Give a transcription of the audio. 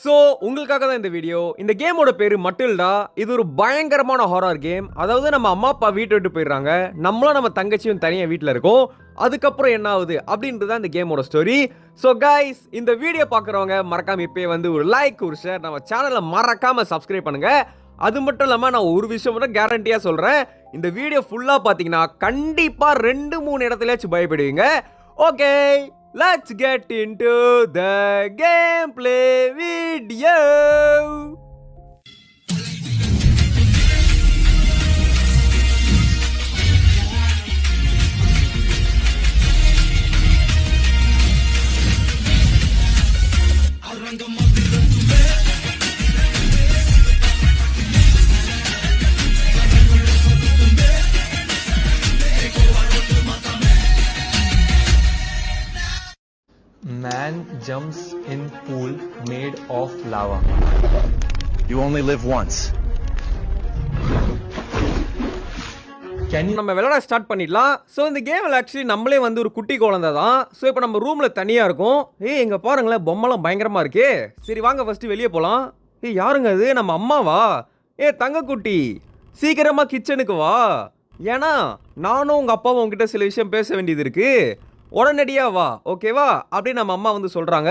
So உங்களுக்காக தான் இந்த வீடியோ. இந்த கேமோட பேரு மட்டில்டா. இது ஒரு பயங்கரமான ஹாரர் கேம். அதாவது நம்ம அம்மா அப்பா வீட்டை விட்டு போயிடுறாங்க, நம்மளும் நம்ம தங்கச்சியும் தனியாக வீட்டில் இருக்கோம். அதுக்கப்புறம் என்ன ஆகுது அப்படின்றது தான் இந்த கேமோட ஸ்டோரி. ஸோ கைஸ், இந்த வீடியோ பார்க்குறவங்க மறக்காம இப்போயே வந்து ஒரு லைக் ஒரு ஷேர், நம்ம சேனலை மறக்காம சப்ஸ்கிரைப் பண்ணுங்க. அது மட்டும் இல்லாமல் நான் ஒரு விஷயம் மட்டும் கேரண்டியாக சொல்கிறேன், இந்த வீடியோ ஃபுல்லாக பார்த்தீங்கன்னா கண்டிப்பாக 2-3 இடத்துலயாச்சும் பயப்படுவீங்க. Okay, let's get into the gameplay video. Man jumps in pool made of lava. You only live once. நம்ம விளையாட ஸ்டார்ட் பண்ணிடலாம். ஸோ இந்த கேமில் ஆக்சுவலி நம்மளே வந்து ஒரு குட்டி குழந்தை தான். ஸோ இப்போ நம்ம ரூமில் தனியாக இருக்கும். எங்க பாருங்களேன், பொம்மைலாம் பயங்கரமாக இருக்கே. சரி வாங்க ஃபர்ஸ்ட் வெளியே போகலாம். யாருங்க அது? நம்ம அம்மாவா? தங்கக்குட்டி, சீக்கிரமாக கிச்சனுக்கு வா. ஏன்னா நானும் உங்கள் அப்பாவும் உங்ககிட்ட சில விஷயம் பேச வேண்டியது இருக்கு. உடனடியாக வா, ஓகேவா அப்படின்னு நம்ம அம்மா வந்து சொல்கிறாங்க.